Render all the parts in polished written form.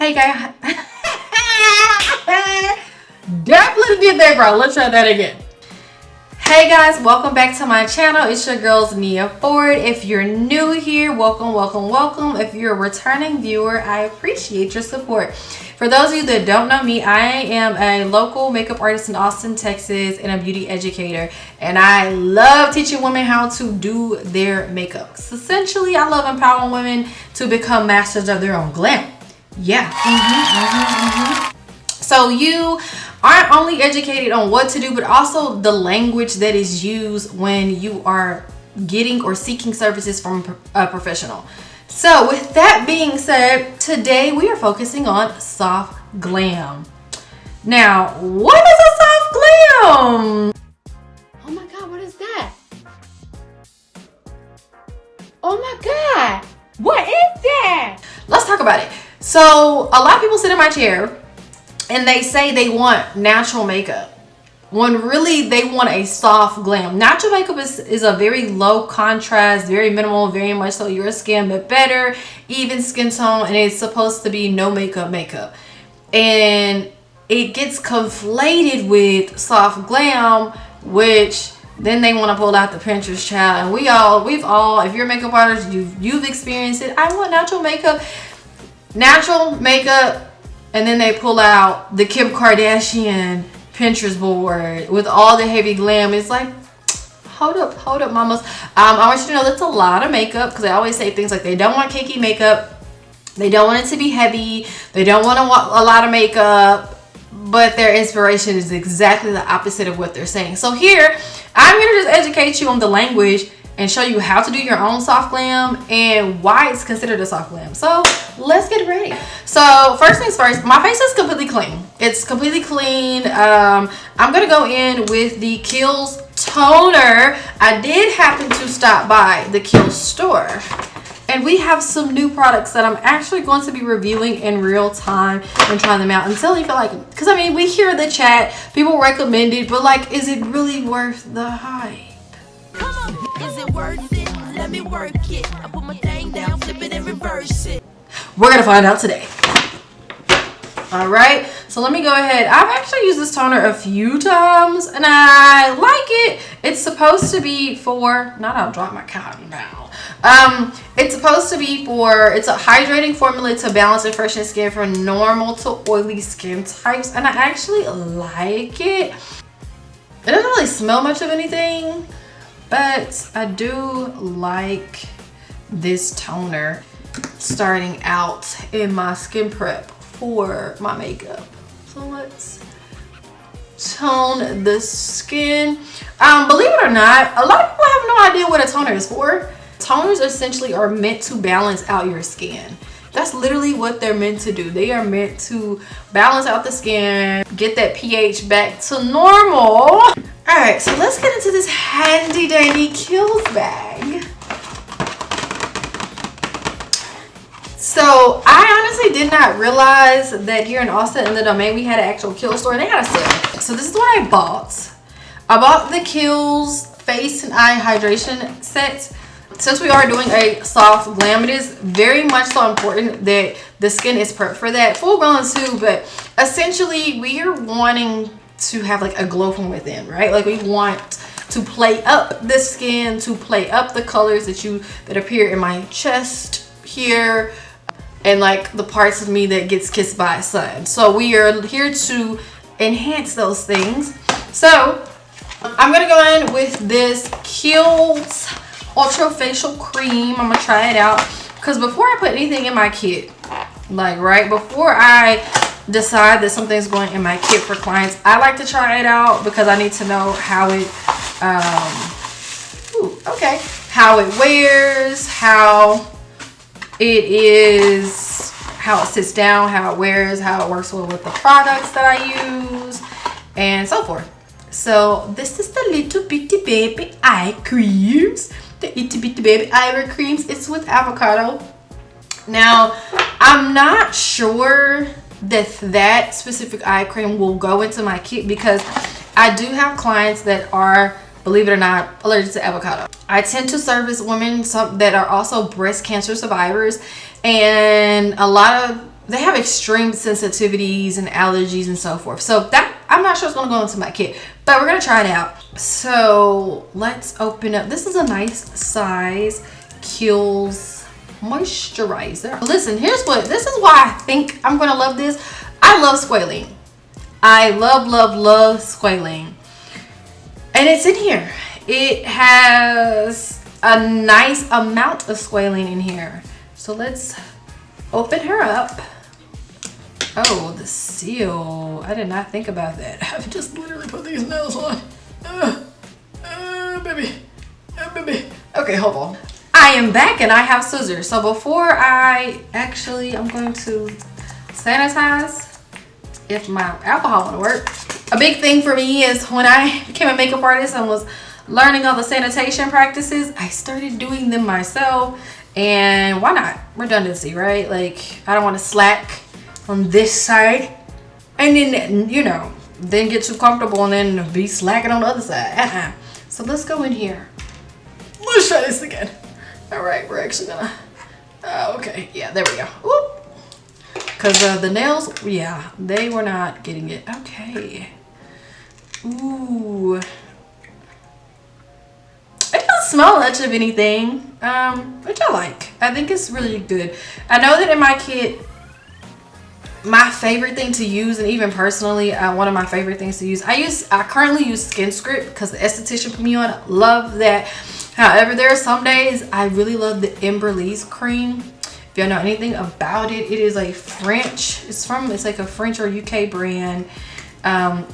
Hey guys. Definitely did that, bro. Let's try that again. Hey guys, welcome back to my channel. It's your girls Nia Ford. If you're new here, welcome, welcome, welcome. If you're a returning viewer, I appreciate your support. For those of you that don't know me, I am a local makeup artist in Austin, Texas, and a beauty educator. And I love teaching women how to do their makeup. So essentially, I love empowering women to become masters of their own glam. Yeah. So you aren't only educated on what to do, but also the language that is used when you are getting or seeking services from a professional. So with that being said, today we are focusing on soft glam. Now, what is a soft glam? Oh my God, what is that? Oh my God, what is that? Let's talk about it. So a lot of people sit in my chair and they say they want natural makeup when really they want a soft glam. Natural makeup is a very low contrast, very minimal, very much so your skin, but better, even skin tone, and it's supposed to be no makeup. And it gets conflated with soft glam, which then they want to pull out the Pinterest child. And we've all, if you're a makeup artist, you've experienced it. I want natural makeup, and then they pull out the Kim Kardashian Pinterest board with all the heavy glam. It's like, hold up, mamas. I want you to know that's a lot of makeup, because I always say things like they don't want cakey makeup, they don't want it to be heavy, they don't want a lot of makeup, but their inspiration is exactly the opposite of what they're saying. So here, I'm gonna just educate you on the language and show you how to do your own soft glam and why it's considered a soft glam. So let's get ready. So first things first, my face is completely clean. It's completely clean. I'm gonna go in with the Kiehl's toner. I did happen to stop by the Kiehl's store, and we have some new products that I'm actually going to be reviewing in real time and trying them out until you feel like it. Because I mean, we hear the chat, people recommend it, but like, is it really worth the hype? Is it worth it? Let me work it. I put my thing down, flip it and reverse it. We're gonna find out today. All right, so let me go ahead. I've actually used this toner a few times and I like it. It's supposed to be for, not I'll drop my cotton now. It's supposed to be for, it's a hydrating formula to balance and freshen skin for normal to oily skin types, and I actually like it. It doesn't really smell much of anything, but I do like this toner starting out in my skin prep for my makeup. So let's tone the skin. Believe it or not, a lot of people have no idea what a toner is for. Toners essentially are meant to balance out your skin. That's literally what they're meant to do. They are meant to balance out the skin, get that pH back to normal. All right, so let's get into this handy dandy Kiehl's bag. So I honestly did not realize that here in Austin in the Domain we had an actual Kiehl's store and they had a sale. So this is what I bought. I bought the Kiehl's face and eye hydration set. Since we are doing a soft glam, it is very much so important that the skin is prepped for that. Full grown too, but essentially we are wanting to have like a glow from within, right? Like we want to play up the skin, to play up the colors that appear in my chest here, and like the parts of me that gets kissed by a sun. So we are here to enhance those things. So I'm gonna go in with this Kiehl's Ultra Facial Cream. I'm gonna try it out because before I put anything in my kit, like right before I decide that something's going in my kit for clients, I like to try it out because I need to know how it how it wears, how it is, how it sits down, how it wears, how it works well with the products that I use, and so forth. So this is the Little Bitty Baby Eye Creams. The Itty Bitty Baby Eye Creams. It's with avocado. Now, I'm not sure that specific eye cream will go into my kit because I do have clients that are, believe it or not, allergic to avocado. I tend to service women that are also breast cancer survivors, and a lot of they have extreme sensitivities and allergies and so forth. So that, I'm not sure it's gonna go into my kit, but we're gonna try it out. So let's open up. This is a nice size Kiehl's moisturizer. Listen, this is why I think I'm gonna love this. I love squalene. I love squalene. And it's in here. It has a nice amount of squalene in here. So let's open her up. Oh, the seal. I did not think about that. I've just literally put these nails on. Baby. Okay, hold on. I am back and I have scissors. So before I'm going to sanitize if my alcohol want to work. A big thing for me is when I became a makeup artist and was learning all the sanitation practices, I started doing them myself. And why not? Redundancy, right? Like, I don't want to slack on this side and then, you know, then get too comfortable and then be slacking on the other side. So let's go in here. Let's try this again. All right, we're actually gonna, okay, yeah, there we go. Whoop. Because the nails, yeah, they were not getting it. Okay. Ooh. It doesn't smell much of anything, which I like. I think it's really good. I know that in my kit, my favorite thing to use, and even personally, one of my favorite things to use, I currently use Skin Script because the esthetician put me on. Love that. However, there are some days I really love the Emberlise cream. If y'all know anything about it, it is a French, it's like a French or UK brand.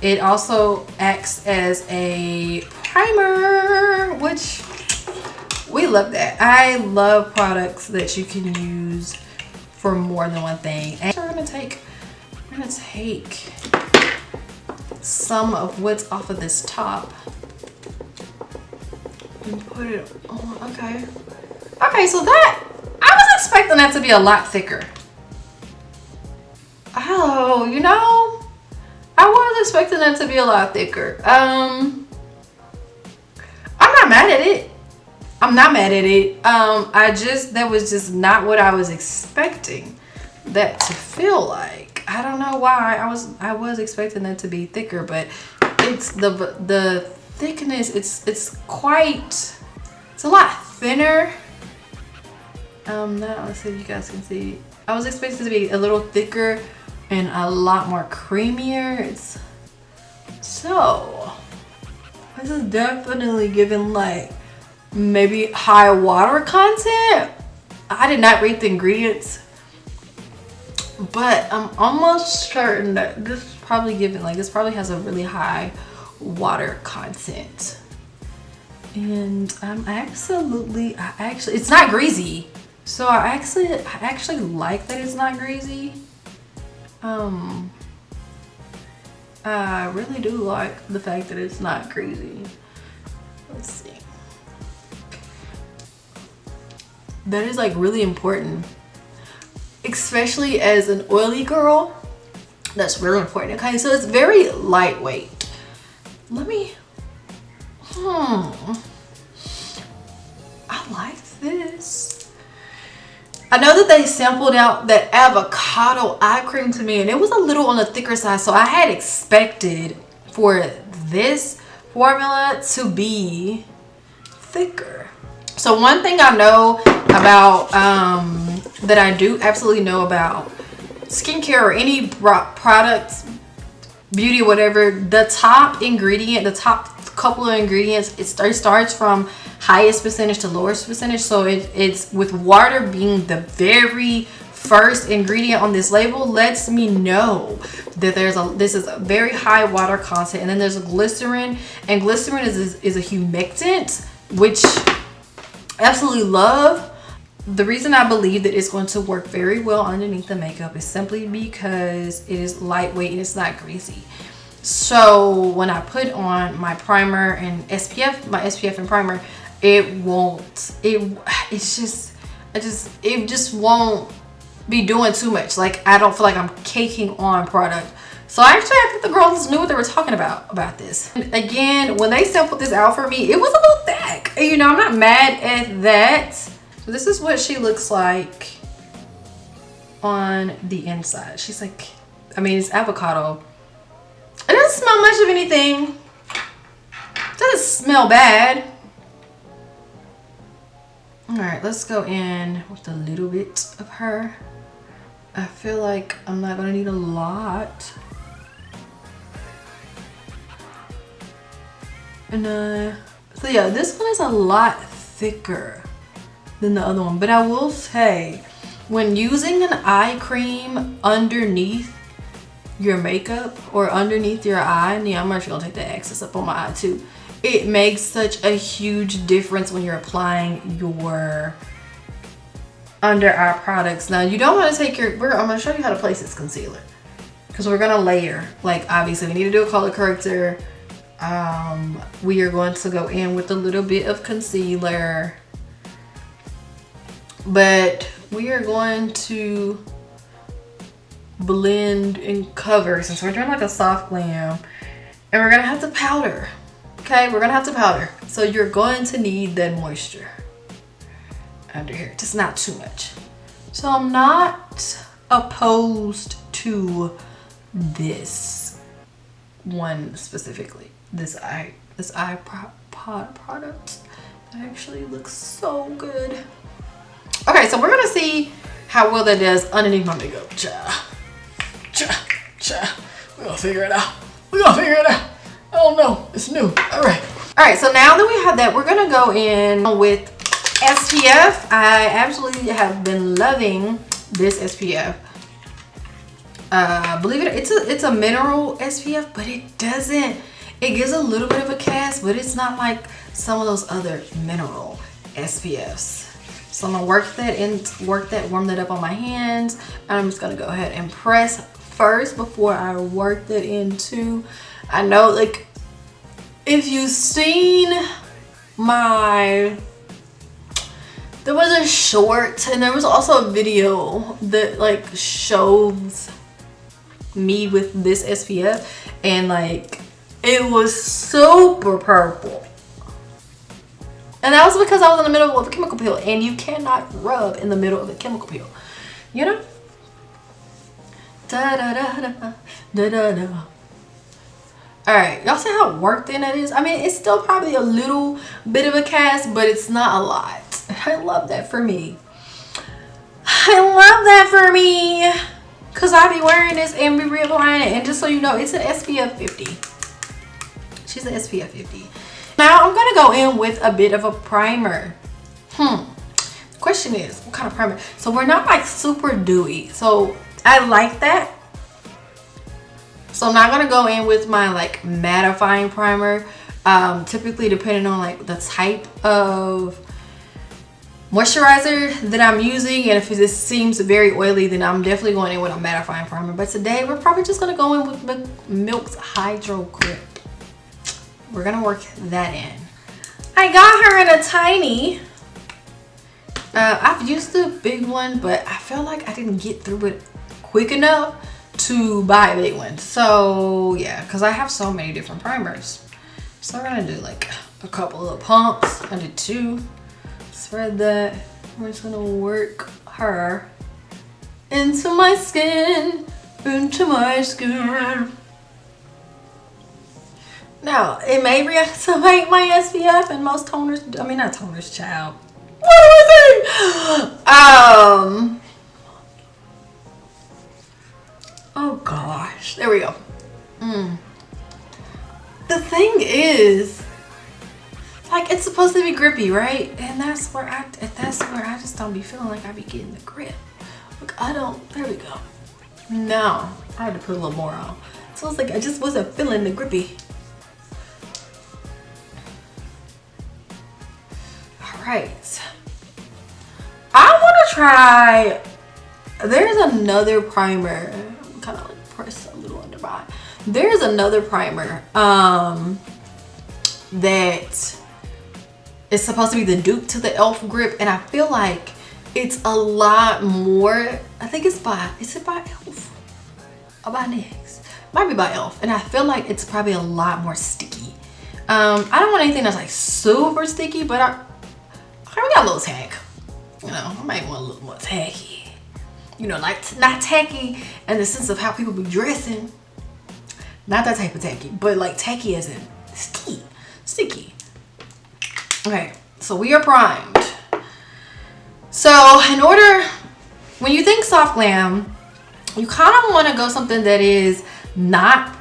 It also acts as a primer, which we love that. I love products that you can use for more than one thing. And we're gonna take some of what's off of this top and put it on. Okay, so that, I was expecting that to be a lot thicker. Oh, you know, I was expecting that to be a lot thicker. I'm not mad at it. That was just not what I was expecting that to feel like. I don't know why. I was expecting that to be thicker, but it's the thickness, it's a lot thinner. Now let's see if you guys can see. I was expecting it to be a little thicker and a lot more creamier. So this is definitely giving like maybe high water content. I did not read the ingredients, but I'm almost certain that this is probably giving, like, this probably has a really high water content. And it's not greasy. So I actually like that it's not greasy. I really do like the fact that it's not greasy. Let's see. That is like really important, especially as an oily girl. That's really important. Okay, so it's very lightweight. I like this. I know that they sampled out that avocado eye cream to me, and it was a little on the thicker side, so I had expected for this formula to be thicker. So one thing I know about, that I do absolutely know about skincare or any products, beauty, whatever, the top ingredient, the top couple of ingredients, it starts from highest percentage to lowest percentage. So it's with water being the very first ingredient on this label, lets me know that this is a very high water content. And then there's a glycerin, and glycerin is a humectant, which I absolutely love. The reason I believe that it's going to work very well underneath the makeup is simply because it is lightweight and it's not greasy. So when I put on my primer and SPF, my SPF and primer, it just won't be doing too much. Like, I don't feel like I'm caking on product. So actually, I think the girls knew what they were talking about this. And again, when they sampled this out for me, it was a little thick. You know, I'm not mad at that. This is what she looks like on the inside. She's like, I mean, it's avocado. It doesn't smell much of anything. It doesn't smell bad. All right, let's go in with a little bit of her. I feel like I'm not gonna need a lot. And so yeah, this one is a lot thicker than the other one, but I will say, when using an eye cream underneath your makeup or underneath your eye, and yeah, I'm actually gonna take the excess up on my eye too, it makes such a huge difference when you're applying your under eye products. Now you don't want to take your, I'm gonna show you how to place this concealer, because we're gonna layer. Like, obviously we need to do a color corrector. We are going to go in with a little bit of concealer, but we are going to blend and cover, since we're doing like a soft glam, and we're gonna have to powder. Okay, we're gonna have to powder, so you're going to need that moisture under here, just not too much. So I'm not opposed to this one specifically, this eye product. It actually looks so good. Okay, so we're gonna see how well that does underneath my makeup. We're gonna figure it out. I don't know, it's new. All right, so now that we have that, we're gonna go in with SPF. I absolutely have been loving this SPF. Believe it, it's a mineral SPF, but it gives a little bit of a cast, but it's not like some of those other mineral SPFs. So I'm gonna warm that up on my hands, and I'm just gonna go ahead and press first before I work that into. I know, like, if you've seen there was a short, and there was also a video that like shows me with this SPF, and like it was super purple. And that was because I was in the middle of a chemical peel, and you cannot rub in the middle of a chemical peel, you know? Da da da da da da da. Alright, y'all see how worked in that is? I mean, it's still probably a little bit of a cast, but it's not a lot. I love that for me. Because I be wearing this and be reapplying it. And just so you know, it's an SPF 50. She's an SPF 50. Now I'm going to go in with a bit of a primer. The question is, what kind of primer? So we're not like super dewy. So I like that. So I'm not going to go in with my like mattifying primer. Typically, depending on like the type of moisturizer that I'm using, and if it seems very oily, then I'm definitely going in with a mattifying primer. But today we're probably just going to go in with Milk's Hydro Grip. We're going to work that in. I got her in a tiny. I've used the big one, but I feel like I didn't get through it quick enough to buy a big one. So yeah, because I have so many different primers. So we're going to do like a couple of pumps. I did 2. Spread that. We're just gonna work her into my skin, Now, it may reactivate my SPF, and most toners, I mean not toners, child. What do I say? Oh gosh, there we go. The thing is, like, it's supposed to be grippy, right? And that's where I just don't be feeling like I be getting the grip. Look, there we go. No, I had to put a little more on. So it's like I just wasn't feeling the grippy. All right. I want to try, there's another primer. I'm kind of like pressed a little under my eye. There's another primer that it's supposed to be the dupe to the e.l.f. grip, and I feel like it's a lot more. I think it's by, is it by e.l.f. or by NYX? Might be by e.l.f. And I feel like it's probably a lot more sticky. I don't want anything that's like super sticky, but we got a little tag. You know, I might want a little more taggy. you know, like not tacky in the sense of how people be dressing. Not that type of tacky, but like tacky as in sticky. Okay, so we are primed. So in order, when you think soft glam, you kind of want to go something that is not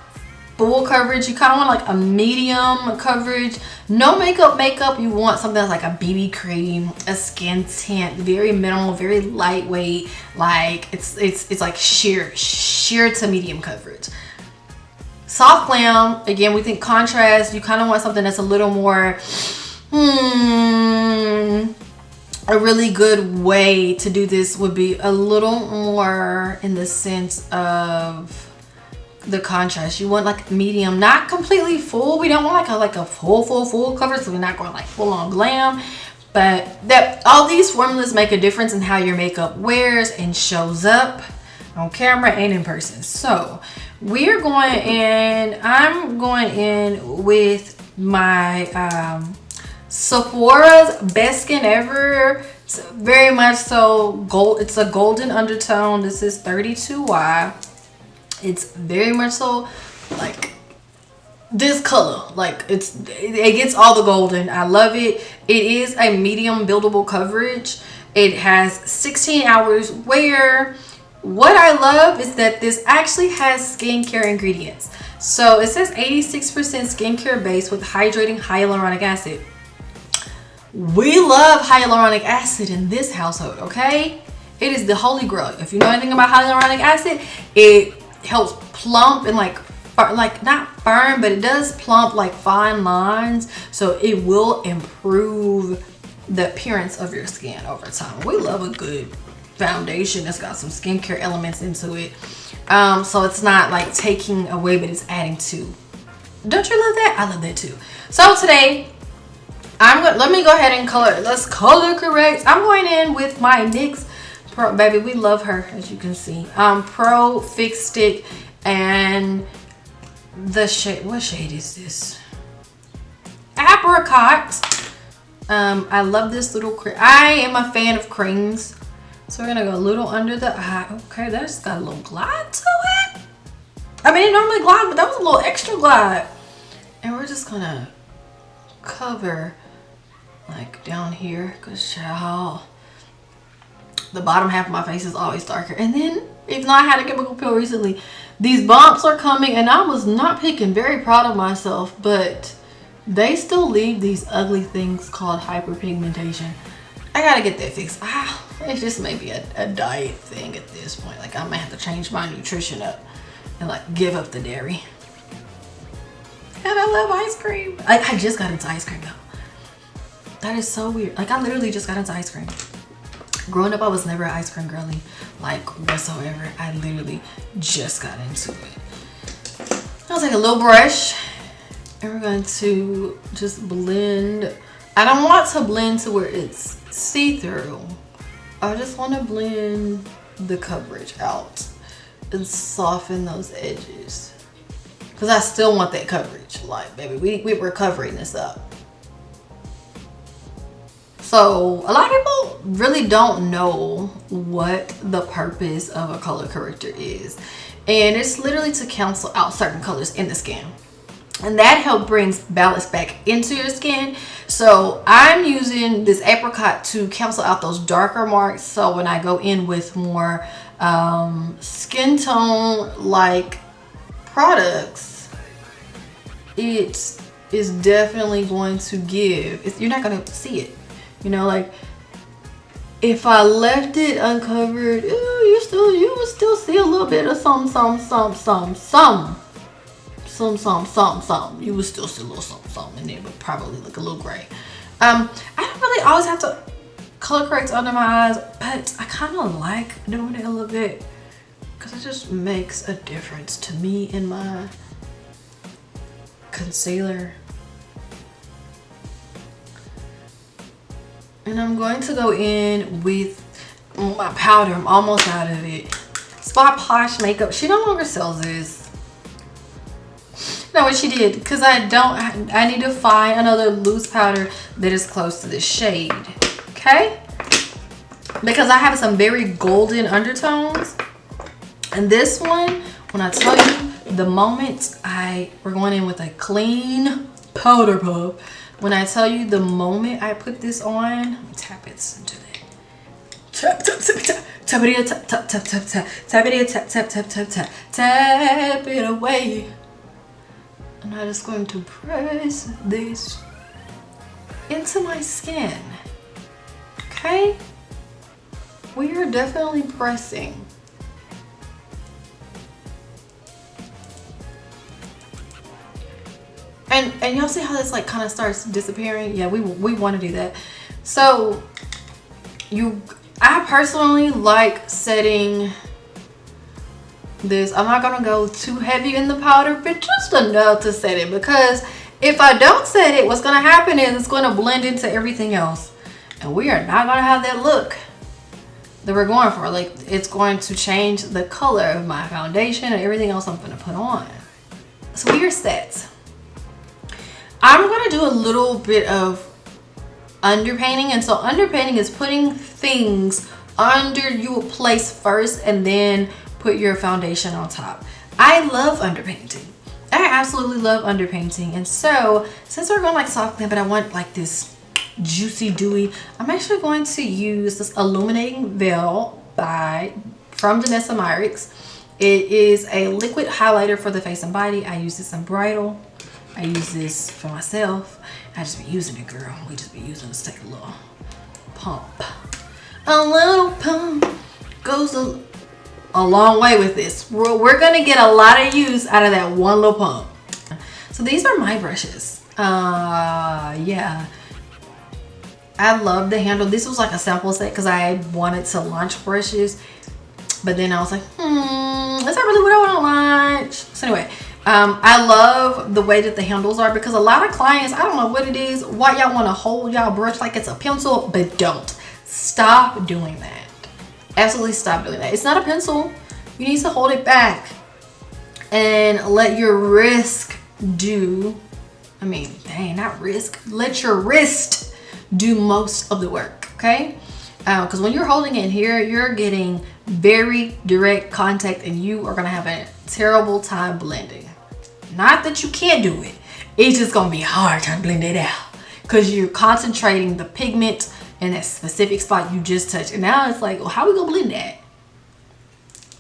full coverage. You kind of want like a medium coverage. No makeup. You want something that's like a BB cream, a skin tint, very minimal, very lightweight. Like it's like sheer to medium coverage. Soft glam, again, we think contrast. You kind of want something that's a little more, a really good way to do this would be a little more in the sense of the contrast. You want like medium, not completely full. We don't want like a full coverage, so we're not going like full on glam. But that all these formulas make a difference in how your makeup wears and shows up on camera and in person. So we're going in, I'm going in with my Sephora's Best Skin Ever. It's very much so gold. It's a golden undertone. This is 32Y. It's very much so like this color. Like it gets all the golden. I love it. It is a medium buildable coverage. It has 16 hours wear. What I love is that this actually has skincare ingredients. So it says 86% skincare base with hydrating hyaluronic acid. We love hyaluronic acid in this household, okay? It is the holy grail. If you know anything about hyaluronic acid, it helps plump and like not firm, but it does plump like fine lines. So it will improve the appearance of your skin over time. We love a good foundation that's got some skincare elements into it. So it's not like taking away, but it's adding to. Don't you love that? I love that too. So today, let me go ahead and let's color correct. I'm going in with my NYX Pro, baby, we love her, as you can see. Pro Fix Stick, and the shade, what shade is this? Apricot. I love this little cream. I am a fan of creams. So we're gonna go a little under the eye. Okay, that's got a little glide to it. I mean, it normally glide, but that was a little extra glide. And we're just gonna cover like down here, cause child, the bottom half of my face is always darker. And then, even though I had a chemical peel recently, these bumps are coming, and I was not picking. Very proud of myself, but they still leave these ugly things called hyperpigmentation. I gotta get that fixed. It just may be a diet thing at this point. Like, I might have to change my nutrition up and like give up the dairy. And I love ice cream. I just got into ice cream though. That is so weird. Like, I literally just got into ice cream. Growing up, I was never an ice cream girly, like whatsoever. I literally just got into it. I'll take a little brush and we're going to just blend. I don't want to blend to where it's see-through. I just want to blend the coverage out and soften those edges, because I still want that coverage. Like, baby, we're covering this up. So a lot of people really don't know what the purpose of a color corrector is, and it's literally to cancel out certain colors in the skin, and that help brings balance back into your skin. So I'm using this apricot to cancel out those darker marks, so when I go in with more skin tone like products, it is definitely going to give, you're not going to see it. You know, like if I left it uncovered, you would still see a little bit of some. You would still see a little something, and it would probably look a little gray. I don't really always have to color correct under my eyes, but I kind of like doing it a little bit because it just makes a difference to me in my concealer. And I'm going to go in with my powder. I'm almost out of it. Spot Posh Makeup. She no longer sells this. No, what she did, because I need to find another loose powder that is close to this shade. Okay? because I have some very golden undertones. And this one, when I tell you, the moment we're going in with a clean powder puff. When I tell you the moment I put this on, let me tap it into it. Tap, tap, tap, tap. Tap it in, tap, tap, tap, tap, tap. Tap it in, tap, tap, tap, tap, tap. Tap it away. And I'm just going to press this into my skin. Okay? We are definitely pressing. And y'all see how this like kind of starts disappearing? Yeah, we want to do that. So I personally like setting this. I'm not gonna go too heavy in the powder, but just enough to set it, because if I don't set it, what's gonna happen is it's gonna blend into everything else, and we are not gonna have that look that we're going for. Like, it's going to change the color of my foundation and everything else I'm gonna put on. So we are set. I'm gonna do a little bit of underpainting, and so underpainting is putting things under your place first and then put your foundation on top. I love underpainting. I absolutely love underpainting. And so since we're going like soft glam, but I want like this juicy dewy, I'm actually going to use this illuminating veil from Danessa Myricks. It is a liquid highlighter for the face and body. I use this in bridal. I use this for myself. I just be using it, girl. We just be using this. Take a little pump. A little pump goes a long way with this. We're gonna get a lot of use out of that one little pump. So these are my brushes. Yeah. I love the handle. This was like a sample set because I wanted to launch brushes. But then I was like, is that really what I want to launch? So anyway. I love the way that the handles are, because a lot of clients, I don't know what it is, why y'all want to hold y'all brush like it's a pencil, but don't. Stop doing that. Absolutely stop doing that. It's not a pencil. You need to hold it back and let your wrist do, let your wrist do most of the work, okay? Because when you're holding it here, you're getting very direct contact and you are going to have a terrible time blending. Not that you can't do it. It's just going to be hard to blend it out because you're concentrating the pigment in that specific spot you just touched. And now it's like, well, how are we going to blend that?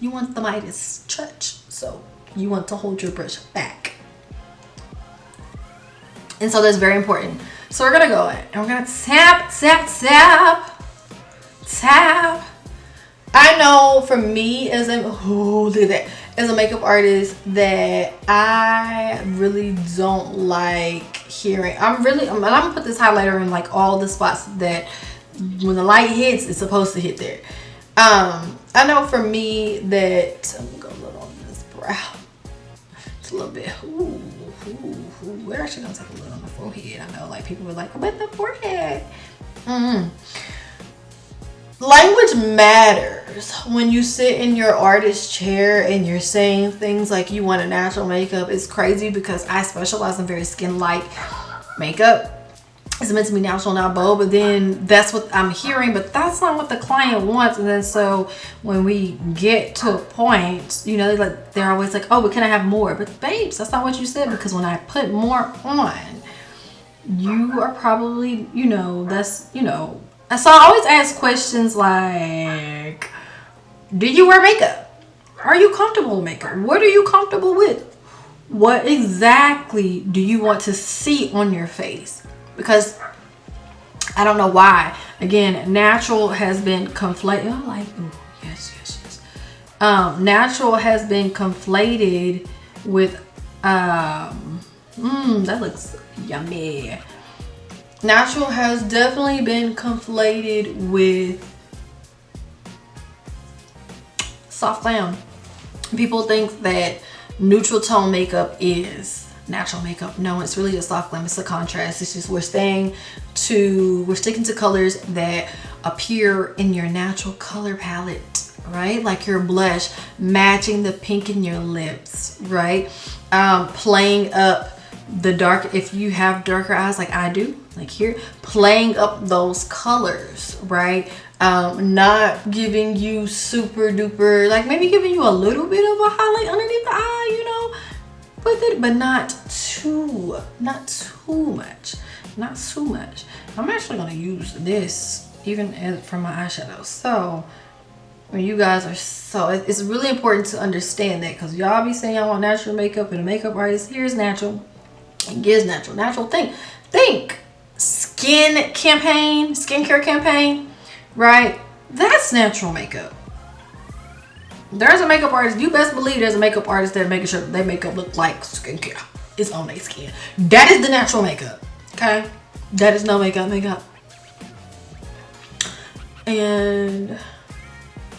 You want the Midas touch. So you want to hold your brush back. And so that's very important. So we're going to go in and we're going to tap, tap, tap, tap. I know for me as a makeup artist that I really don't like hearing. I'm gonna put this highlighter in like all the spots that when the light hits, it's supposed to hit there. I know for me that I'm gonna go a little on this brow. It's a little bit. We're actually gonna take a little on the forehead. I know like people were like, but the forehead. Language matters when you sit in your artist chair and you're saying things like you want a natural makeup. It's crazy because I specialize in very skin-like makeup. It's meant to be natural, not bold, but then that's what I'm hearing, but that's not what the client wants. And then so when we get to a point, you know, they're always like, oh, but can I have more? But babes, that's not what you said, because when I put more on, you are probably, you know, that's, you know. And so I always ask questions like, do you wear makeup? Are you comfortable with makeup? What are you comfortable with? What exactly do you want to see on your face? Because I don't know why. Again, natural has been conflated. Oh, like, ooh, yes. Natural has been conflated with, that looks yummy. Natural has definitely been conflated with soft glam. People think that neutral tone makeup is natural makeup. No, it's really a soft glam. It's a contrast. It's just we're sticking to colors that appear in your natural color palette, right? Like your blush matching the pink in your lips, right? Playing up the dark, if you have darker eyes like I do, like here, playing up those colors, right? Not giving you super duper, like maybe giving you a little bit of a highlight underneath the eye, you know, but not too much. I'm actually gonna use this even for my eyeshadow. So when you guys are, so it's really important to understand that, because y'all be saying y'all want natural makeup, and a makeup artist here is natural and gives natural. Think skincare campaign, right? That's natural makeup. There's a makeup artist, you best believe there's a makeup artist that making sure that their makeup look like skincare. It's on their skin. That is the natural makeup. Okay? That is no makeup. And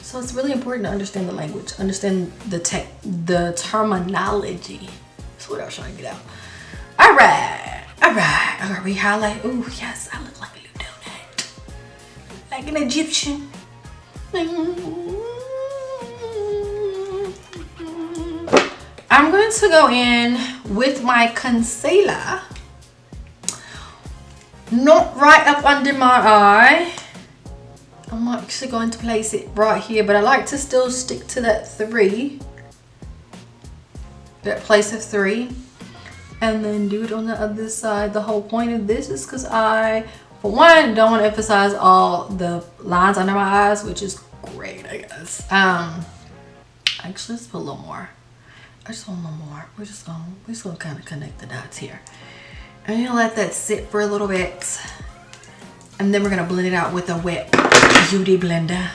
so it's really important to understand the language, understand the terminology. That's what I was trying to get out. All right. We highlight. Ooh, yes, I look like a little donut, like an Egyptian. I'm going to go in with my concealer, not right up under my eye. I'm actually going to place it right here, but I like to still stick to that place of 3, and then do it on the other side. The whole point of this is because I, for one, don't want to emphasize all the lines under my eyes, which is great, I guess. Actually, let's put a little more. I just want a little more. We're just gonna kind of connect the dots here. And you'll let that sit for a little bit. And then we're gonna blend it out with a wet beauty blender.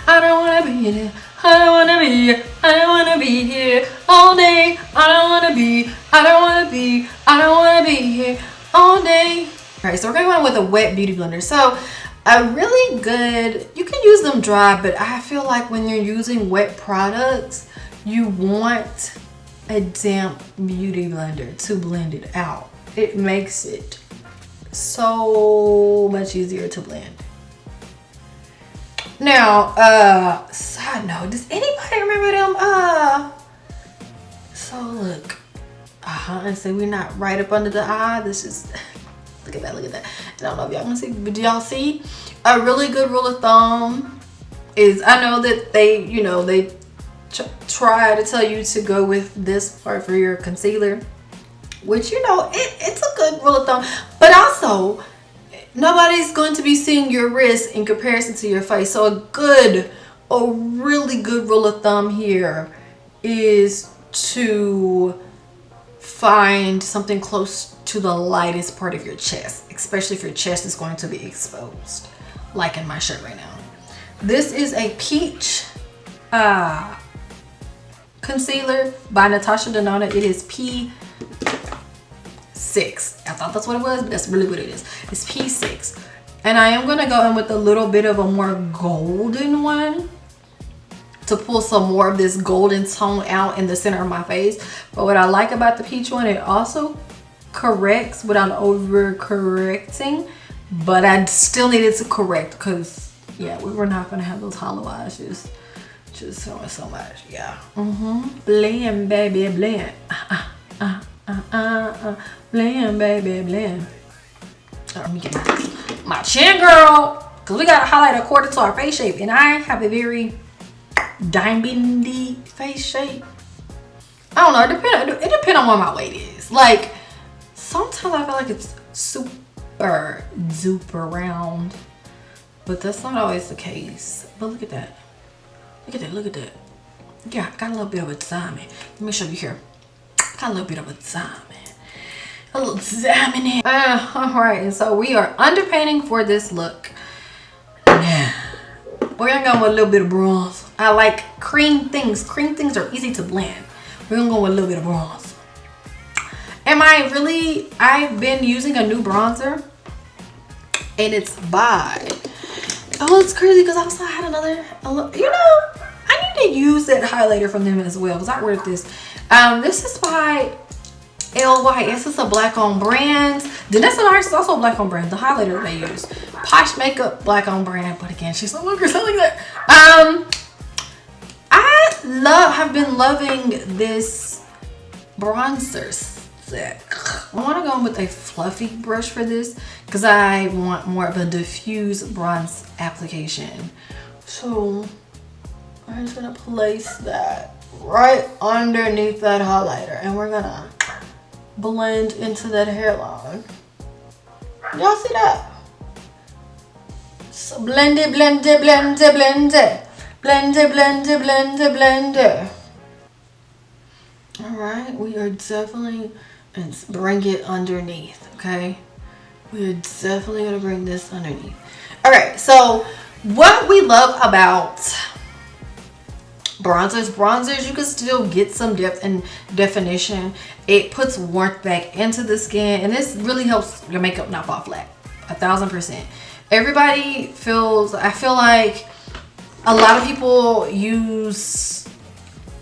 I don't wanna be here. I don't wanna be here. I don't wanna be here all day. I don't wanna be here all day. Alright, so we're gonna go in with a wet beauty blender. So a really good, you can use them dry, but I feel like when you're using wet products, you want a damp beauty blender to blend it out. It makes it so much easier to blend. Now, side note, does anybody remember them? So look, and say we're not right up under the eye. This is, look at that. I don't know if y'all can see, but do y'all see? A really good rule of thumb is, I know that they, you know, they try to tell you to go with this part for your concealer, which, you know, it's a good rule of thumb, but also nobody's going to be seeing your wrist in comparison to your face. So a really good rule of thumb here is to find something close to the lightest part of your chest, especially if your chest is going to be exposed, like in my shirt right now. This is a peach concealer by Natasha Denona. It is P6. I thought that's what it was, but that's really what it is. It's P6. And I am going to go in with a little bit of a more golden one to pull some more of this golden tone out in the center of my face. But what I like about the peach one, it also corrects without over correcting, but I still needed to correct because, yeah, we were not going to have those hollow eyes just so much. Yeah. Blend, baby, blend. Blend, baby, blend. Let me get my chin, girl, because we got to highlight according to our face shape, and I have a very diamondy face shape. I don't know, it depends on what my weight is. Like, sometimes I feel like it's super duper round, but that's not always the case. But look at that. Yeah, I got a little bit of a diamond. Let me show you here. Got a little bit of a diamond. A little diamond. Alright, and so we are underpainting for this look. Now, we're gonna go with a little bit of bronze. I like cream things. Cream things are easy to blend. We're gonna go with a little bit of bronze. I've been using a new bronzer, and it's by, oh, it's crazy because I also had another, you know, I need to use that highlighter from them as well because I ordered this. This is by LYS. It's a black owned brand. Danessa Nars is also a black owned brand. The highlighter they use, Posh Makeup, black owned brand. But again, she's no longer selling that. I have been loving this bronzer set. I want to go in with a fluffy brush for this because I want more of a diffuse bronze application. So I'm just gonna place that right underneath that highlighter and we're gonna blend into that hairline. Y'all see that? So blend it, blend it, blend it, blend it. Blend it, blend it, blend it, blend it. Alright, we are definitely, and bring it underneath, okay? We are definitely gonna bring this underneath. Alright, so what we love about bronzers, you can still get some depth and definition. It puts warmth back into the skin, and this really helps your makeup not fall flat. 1000%. Everybody feels, I feel like a lot of people use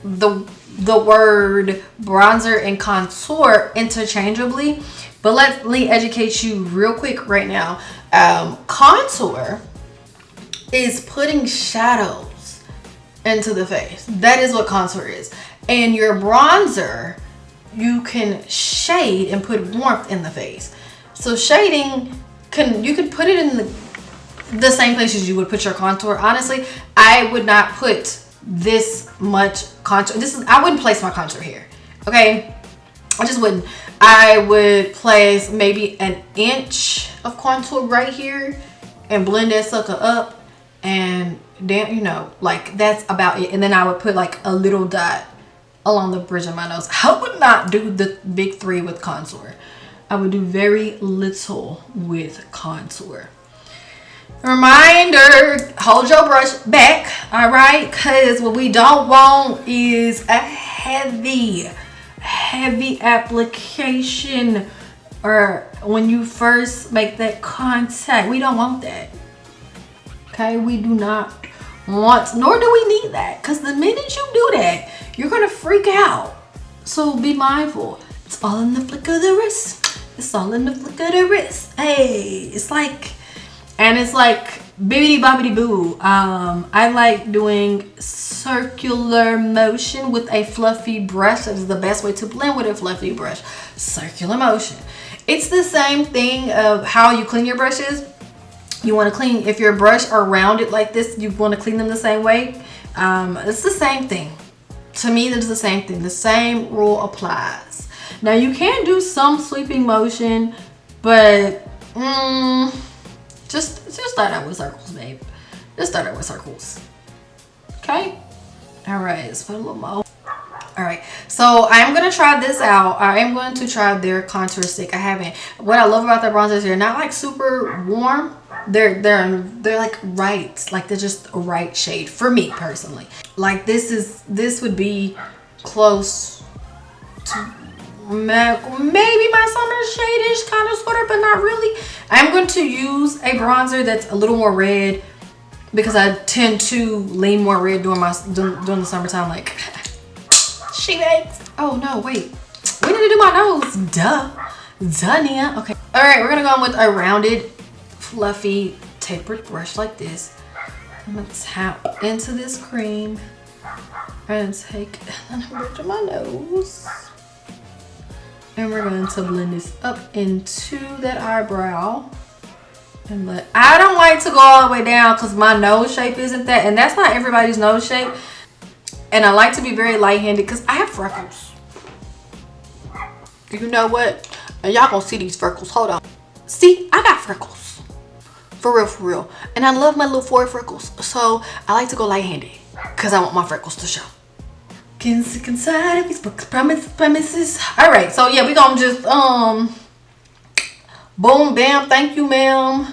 the word bronzer and contour interchangeably, but let me educate you real quick right now. Contour is putting shadows into the face. That is what contour is. And your bronzer, you can shade and put warmth in the face. So shading, you can put it in the same places you would put your contour. Honestly, I would not put this much contour. I wouldn't place my contour here, okay? I just wouldn't. I would place maybe an inch of contour right here and blend that sucker up, and then, you know, like that's about it. And then I would put like a little dot along the bridge of my nose. I would not do the big three with contour. I would do very little with contour. Reminder, hold your brush back, all right? Because what we don't want is a heavy application, or when you first make that contact. We don't want that, okay? We do not want, nor do we need that, because the minute you do that, you're gonna freak out. So be mindful. It's all in the flick of the wrist. It's all in the flick of the wrist. Hey, it's like, and it's like bibbidi bobbidi boo. I like doing circular motion with a fluffy brush. That is the best way to blend with a fluffy brush. Circular motion. It's the same thing of how you clean your brushes. You want to clean, if your brush are rounded like this, you want to clean them the same way. It's the same thing. To me, it's the same thing. The same rule applies. Now you can do some sweeping motion, but just start out with circles, babe. Just start out with circles. Okay? Alright, let's put a little more. Alright, so I'm gonna try this out. I am going to try their contour stick. I haven't. What I love about their bronzers, they're not like super warm. They're like right. Like they're just a right shade for me personally. Like this would be close to maybe my summer shade-ish kind of sort of, but not really. I'm going to use a bronzer that's a little more red because I tend to lean more red during the summertime. Like she makes. Oh no, wait. We need to do my nose. Duh, Nia. Okay. All right, we're gonna go in with a rounded, fluffy, tapered brush like this. I'm gonna tap into this cream and take a bridge of my nose. And we're going to blend this up into that eyebrow. And I don't like to go all the way down because my nose shape isn't that. And that's not everybody's nose shape. And I like to be very light-handed because I have freckles. You know what? And y'all gonna see these freckles. Hold on. See, I got freckles. For real. And I love my little forehead freckles. So I like to go light-handed because I want my freckles to show. Sick inside of these books, promises. All right, so yeah, we gonna just boom, bam, thank you, ma'am.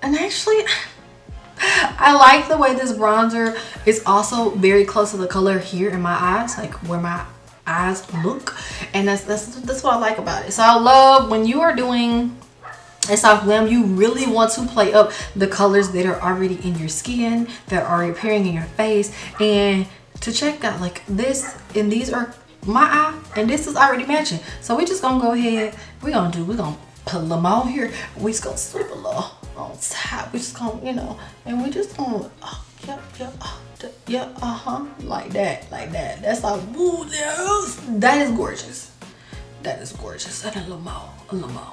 And actually, I like the way this bronzer is also very close to the color here in my eyes, like where my eyes look, and that's what I like about it. So I love when you are doing a soft glam, you really want to play up the colors that are already in your skin, that are appearing in your face, and to check out like this, and these are my eye, and this is already matching. So we just gonna go ahead, we're gonna put them on here, we just gonna sweep a little on top, we just gonna, you know, and we just gonna like that, that's all. Ooh, that is gorgeous. That is gorgeous. And a little more, a little more.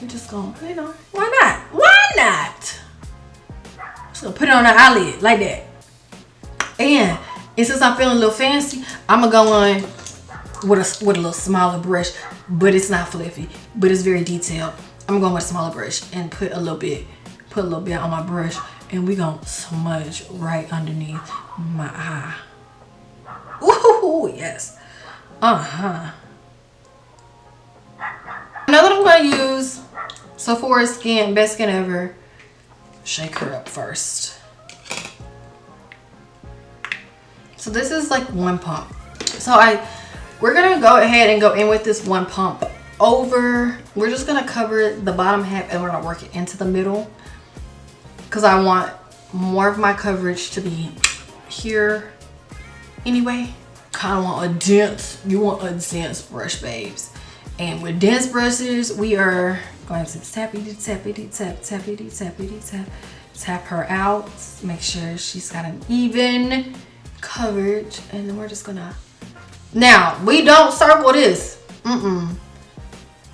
We're just gonna, you know, why not? Why not? Just gonna put it on the eyelid like that. And since I'm feeling a little fancy, I'm gonna go on with a little smaller brush, but it's not fluffy, but it's very detailed. I'm going with a smaller brush and put a little bit on my brush, and we gonna smudge right underneath my eye. Ooh, yes. Now that I'm gonna use Sephora Skin, Best Skin Ever, shake her up first. So this is like one pump. So we're gonna go ahead and go in with this one pump over. We're just gonna cover the bottom half and we're gonna work it into the middle, because I want more of my coverage to be here anyway. Kind of want a dense, you want a dense brush, babes. And with dense brushes, we are going to tappity tap her out. Make sure she's got an even coverage, and then we're just gonna, now we don't circle this.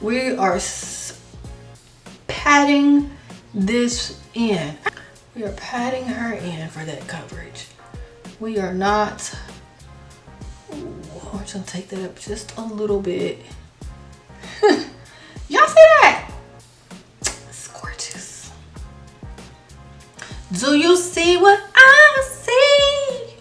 We are patting this in. We are patting her in for that coverage. We are not, I'm just gonna take that up just a little bit. Y'all see that? It's gorgeous. Do you see what I see?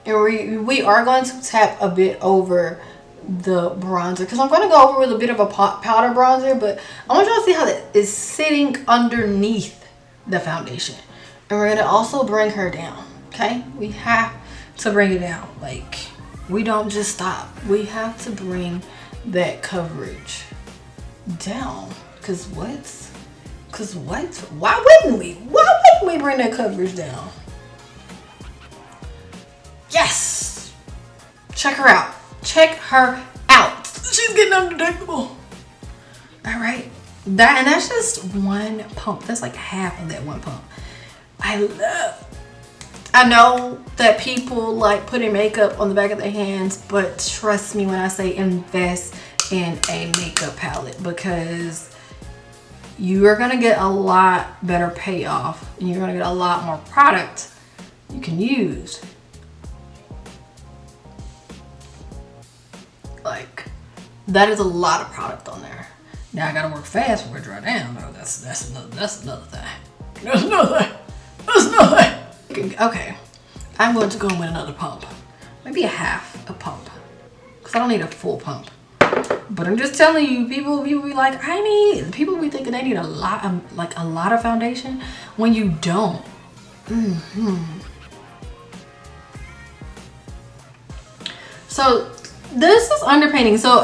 And we are going to tap a bit over the bronzer, because I'm going to go over with a bit of a powder bronzer, but I want y'all to see how that is sitting underneath the foundation. And we're going to also bring her down. Okay, we have to bring it down. Like, we don't just stop, we have to bring that coverage down. Why wouldn't we bring that coverage down? Yes, check her out, she's getting undetectable. All right, that's just one pump. That's like half of that one pump. I know that people like putting makeup on the back of their hands, but trust me when I say invest in a makeup palette, because you are gonna get a lot better payoff and you're gonna get a lot more product you can use. Like, that is a lot of product on there. Now I gotta work fast for it to dry down though. That's another thing. Okay, I'm going to go in with another pump. Maybe a half a pump, because I don't need a full pump. But I'm just telling you, people be like, people be thinking they need a lot of foundation when you don't. So this is underpainting. So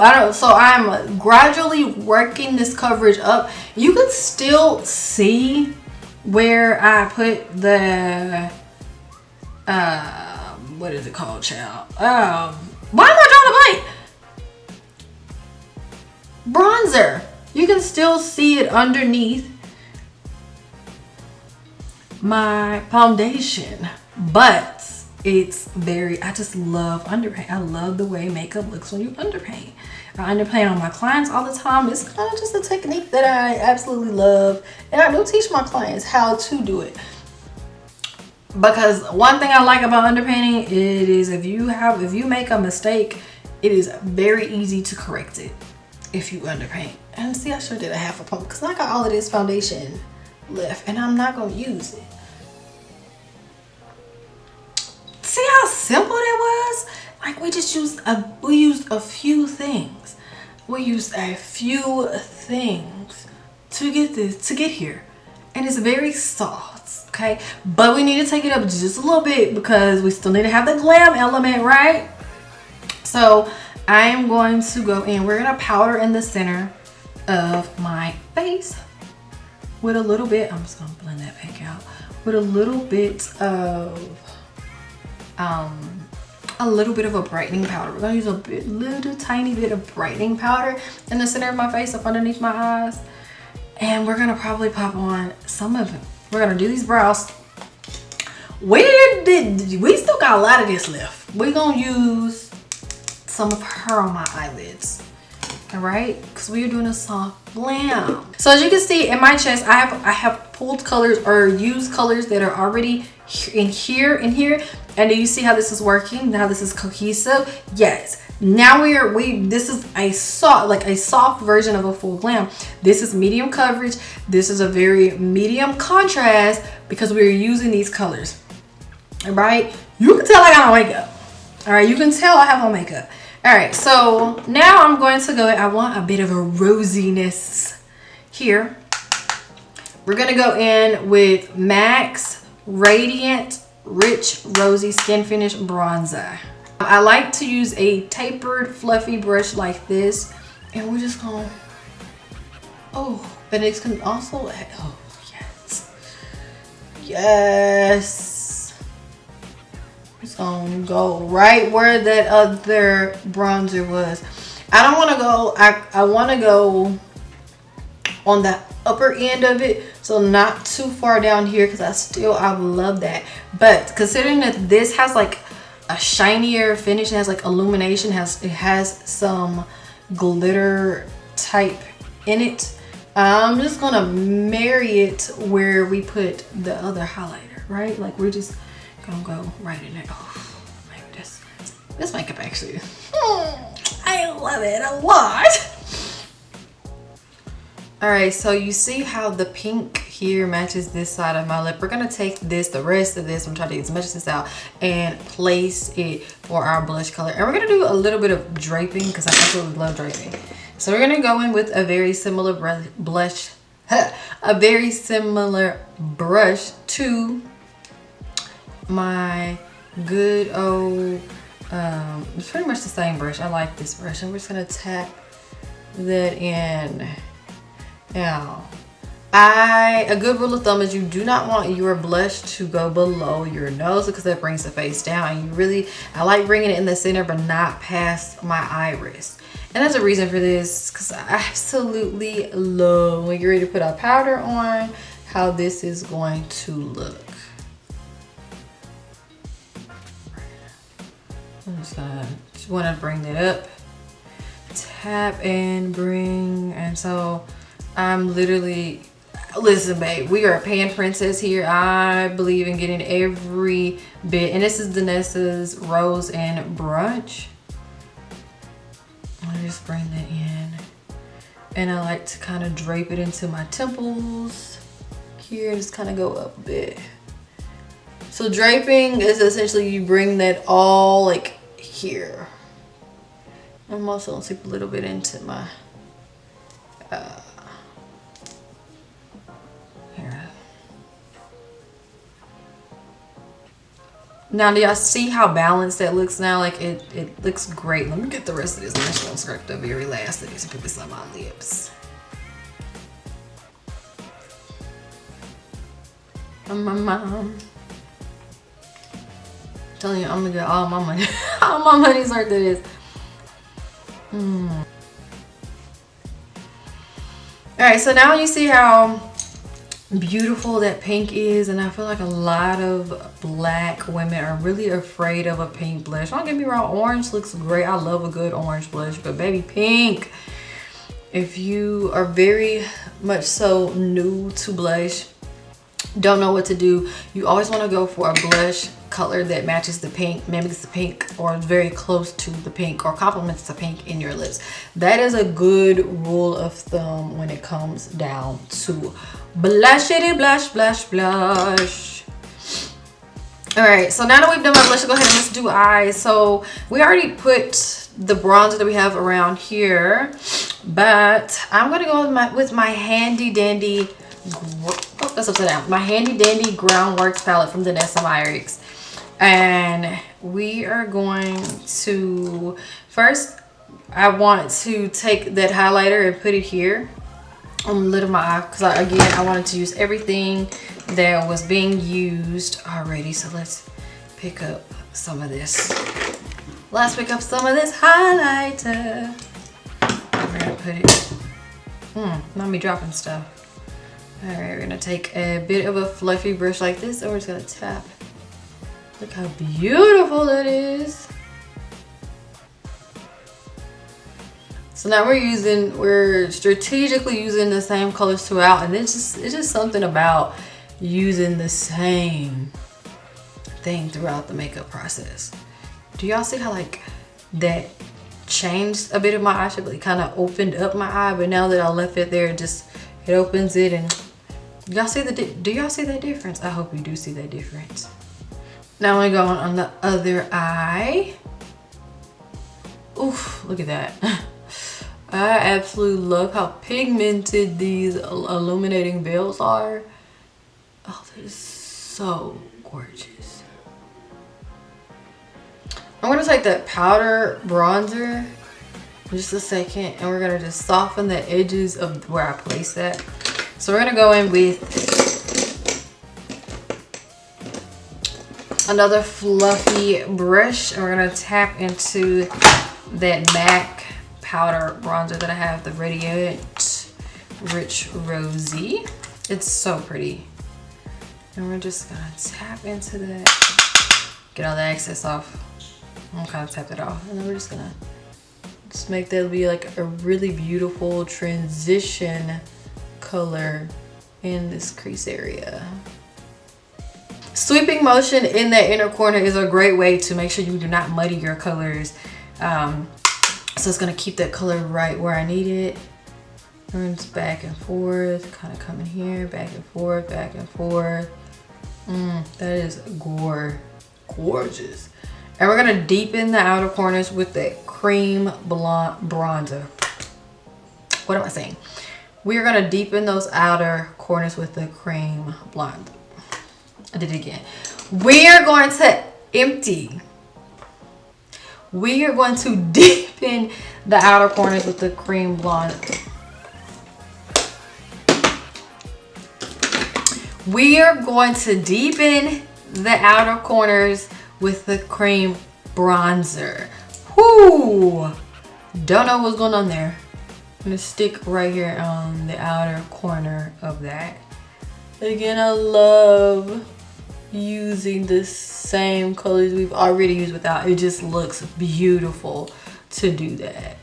I'm gradually working this coverage up. You can still see where I put the what is it called, child? Why am I drawing a blank? Bronzer. You can still see it underneath my foundation, but it's I just love underpaint. I love the way makeup looks when you underpaint. I underpaint on my clients all the time. It's kind of just a technique that I absolutely love, and I do teach my clients how to do it. Because one thing I like about underpainting, it is if you make a mistake, it is very easy to correct it if you underpaint. And see, I sure did a half a pump because I got all of this foundation left and I'm not gonna use it. See how simple that was? Like, we just used a few things. We used a few things to get here. And it's very soft, okay? But we need to take it up just a little bit because we still need to have the glam element, right? So I am going to go in. We're gonna powder in the center of my face with a little bit, I'm just gonna blend that back out, with a little bit of a brightening powder. We're gonna use a little tiny bit of brightening powder in the center of my face, up underneath my eyes. And we're gonna probably pop on some of it. We're gonna do these brows we still got a lot of this left. We're gonna use some of her on my eyelids. All right, because we are doing a soft glam. So as you can see in my chest, I have pulled colors or used colors that are already in here, and do you see how this is working? Now this is cohesive. Yes. Now this is a soft version of a full glam. This is medium coverage. This is a very medium contrast because we're using these colors. All right, you can tell I got on makeup. All right, you can tell I have on makeup. All right, so now I'm going to go, I want a bit of a rosiness here. We're gonna go in with MAC's Radiant Rich Rosy Skin Finish Bronzer. I like to use a tapered, fluffy brush like this, and we're just gonna, and it's gonna also, yes. It's gonna go right where that other bronzer was. I don't want to go, I want to go on the upper end of it, so not too far down here, because I love that. But considering that this has like a shinier finish, it has like illumination, it has some glitter type in it, I'm just gonna marry it where we put the other highlighter, right? Like we're just gonna go right in there. Oh, maybe this makeup actually, I love it a lot. All right, so you see how the pink here matches this side of my lip. We're gonna take the rest of this, I'm trying to get as much of this out, and place it for our blush color. And we're gonna do a little bit of draping because I absolutely love draping. So we're gonna go in with a very similar blush, a very similar brush to my good old, it's pretty much the same brush. I like this brush, and we're just gonna tap that in. Now, a good rule of thumb is you do not want your blush to go below your nose because that brings the face down. And I like bringing it in the center, but not past my iris. And there's a reason for this, because I absolutely love when you're ready to put a powder on, how this is going to look. I'm just want to bring that up, tap and bring, and so I'm literally, listen babe, we are a pan princess here. I believe in getting every bit, and this is Danessa's Rose and Brunch. I'll just bring that in, and I like to kind of drape it into my temples here, just kind of go up a bit. So draping is essentially you bring that all like here. I'm also gonna slip a little bit into my here. Now do y'all see how balanced that looks now? Like it looks great. Let me get the rest of this, and I'm just gonna scrape the very last of this and put this on my lips. My mom. Telling you, I'm gonna get all my money. All my money's worth of this. Alright, so now you see how beautiful that pink is, and I feel like a lot of black women are really afraid of a pink blush. Don't get me wrong, orange looks great. I love a good orange blush, but baby, pink. If you are very much so new to blush, don't know what to do, you always want to go for a blush color that matches the pink, mimics the pink, or is very close to the pink, or complements the pink in your lips. That is a good rule of thumb when it comes down to blushity blush, blush, blush. All right, so now that we've done my blush, go ahead and let's do eyes. So we already put the bronzer that we have around here, but I'm gonna go with my handy dandy, that's upside down, my handy dandy Groundworks palette from Danessa Myricks. And we are going to, first I want to take that highlighter and put it here on the lid of my eye, because again I wanted to use everything that was being used already. So let's pick up some of this. Let's pick up some of this highlighter. We're gonna put it, not me dropping stuff. All right, we're gonna take a bit of a fluffy brush like this, and we're just gonna tap Look how beautiful that is. So now we're strategically using the same colors throughout, and it's just something about using the same thing throughout the makeup process. Do y'all see how like that changed a bit of my eye shape? It kind of opened up my eye, but now that I left it there, it opens it. And y'all see do y'all see that difference? I hope you do see that difference. Now I'm going on the other eye. Oof, look at that. I absolutely love how pigmented these illuminating veils are. Oh, that is so gorgeous. I'm gonna take that powder bronzer in just a second, and we're gonna just soften the edges of where I place that. So we're gonna go in with another fluffy brush, and we're gonna tap into that MAC powder bronzer that I have, the Radiant Rich Rosy. It's so pretty. And we're just gonna tap into that, get all the excess off. I'm kind of tap it off, and then we're just gonna make that be like a really beautiful transition color in this crease area. Sweeping motion in that inner corner is a great way to make sure you do not muddy your colors. So it's gonna keep that color right where I need it. And it's back and forth, kind of coming here, back and forth, back and forth. That is gorgeous. And we're gonna deepen the outer corners with that cream blonde bronzer. What am I saying? We're gonna deepen those outer corners with the cream blonde. I did it again. We are going to deepen the outer corners with the cream blonde. We are going to deepen the outer corners with the cream bronzer. Whoo! Don't know what's going on there. I'm gonna stick right here on the outer corner of that. Again, I love using the same colors we've already used without. It just looks beautiful to do that.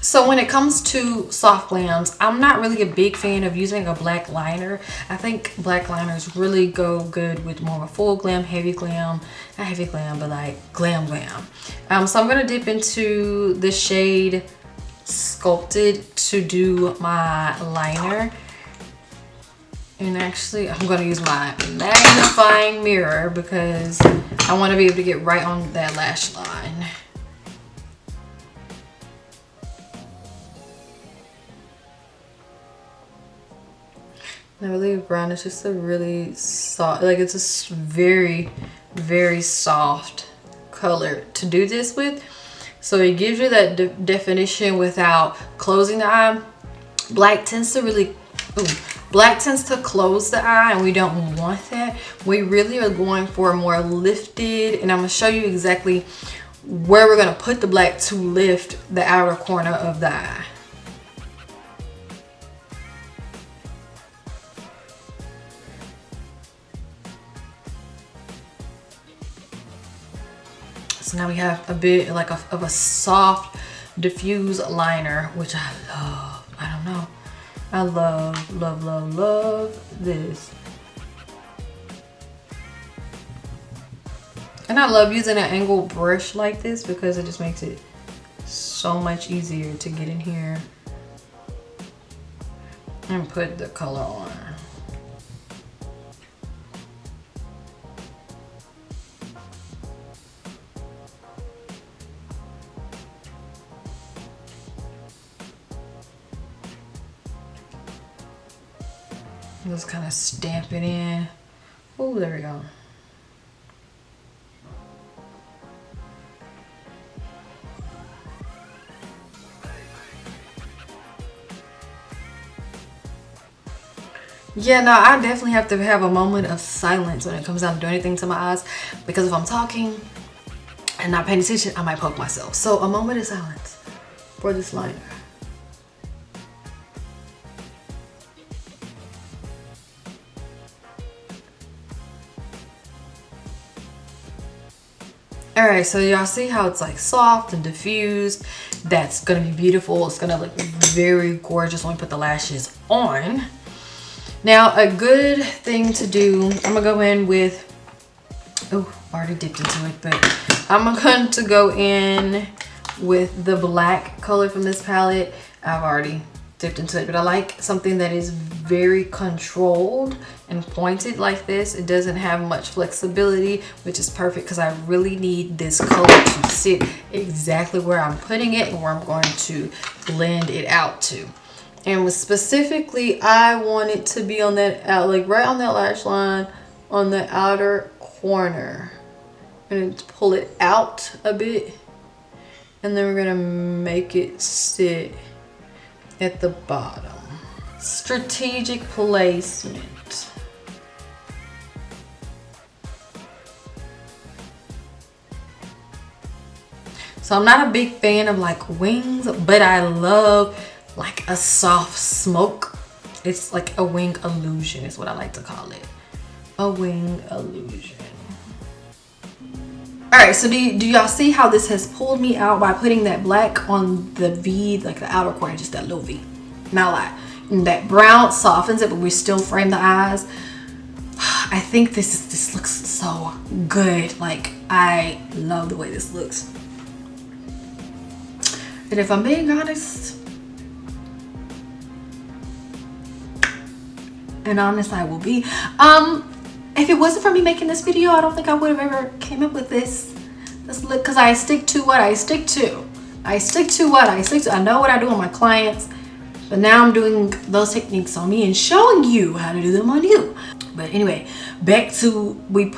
So when it comes to soft glams, I'm not really a big fan of using a black liner. I think black liners really go good with more of a full glam, heavy glam, not heavy glam, but like glam. So I'm gonna dip into the shade Sculpted to do my liner. And actually, I'm gonna use my magnifying mirror because I wanna be able to get right on that lash line. I believe brown is just a really soft, like it's a very, very soft color to do this with. So it gives you that definition without closing the eye. Black tends to close the eye, and we don't want that. We really are going for a more lifted, and I'm gonna show you exactly where we're gonna put the black to lift the outer corner of the eye. So now we have a bit like of a soft diffuse liner, which I love. I don't know. I love this. And I love using an angled brush like this because it just makes it so much easier to get in here and put the color on. Just kind of stamp it in. Oh, there we go. Yeah, no, I definitely have to have a moment of silence when it comes down to doing anything to my eyes, because if I'm talking and not paying attention, I might poke myself. So a moment of silence for this liner. All right, so y'all see how it's like soft and diffused. That's gonna be beautiful. It's gonna look very gorgeous when we put the lashes on. Now, a good thing to do, I'm gonna go in with, oh, already dipped into it, but I'm going to go in with the black color from this palette. I've already dipped into it, but I like something that is very controlled and pointed like this. It doesn't have much flexibility, which is perfect because I really need this color to sit exactly where I'm putting it and where I'm going to blend it out to. And specifically, I want it to be on that out, like right on that lash line on the outer corner. I'm going to pull it out a bit, and then we're going to make it sit at the bottom. Strategic placement. So I'm not a big fan of like wings, but I love like a soft smoke. It's like a wing illusion is what I like to call it. A wing illusion. All right, so do y'all see how this has pulled me out by putting that black on the V, like the outer corner, just that little V, not a lot. And that brown softens it, but we still frame the eyes. I think this looks so good. Like, I love the way this looks. And if I'm being honest, and honest I will be, if it wasn't for me making this video, I don't think I would have ever came up with this look, because I stick to what I stick to. I know what I do on my clients, but now I'm doing those techniques on me and showing you how to do them on you. But anyway, back to, we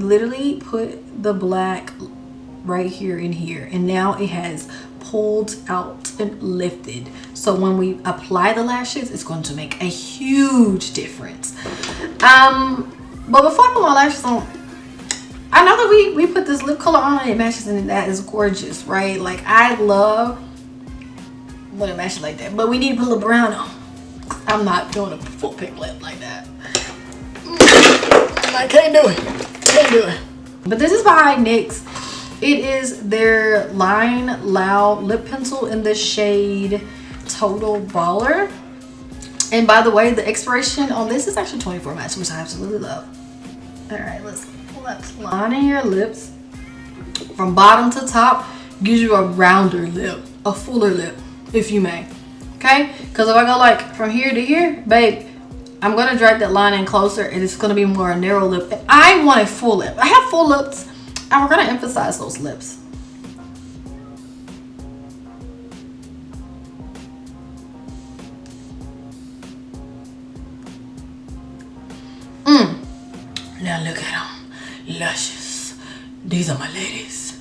literally put the black right here in here, and now it has pulled out and lifted. So when we apply the lashes, it's going to make a huge difference. But before I put my lashes on, I know that we put this lip color on and it matches, and that is gorgeous, right? Like, I love when it matches like that, but we need to put a little brown on. I'm not doing a full pink lip like that. I can't do it. But this is by NYX. It is their Line Loud lip pencil in the shade Total Baller. And by the way, the expiration on this is actually 24 months, which I absolutely love. All right, let's line in your lips from bottom to top. Gives you a rounder lip, a fuller lip, if you may. Okay, because if I go like from here to here, babe, I'm gonna drag that line in closer, and it's gonna be more a narrow lip. And I want a full lip. I have full lips, and we're gonna emphasize those lips. Now look at them, luscious. These are my ladies.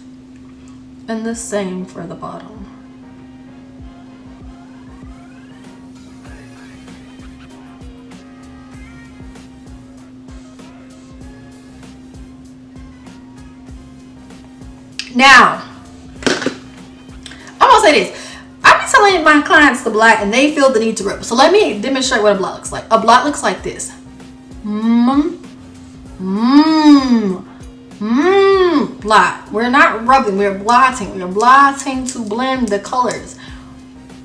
And the same for the bottom. Now, I'm gonna say this. I be telling my clients the black, and they feel the need to rip. So let me demonstrate what a blot looks like. A blot looks like this. Blot. We're not rubbing, we're blotting. We're blotting to blend the colors.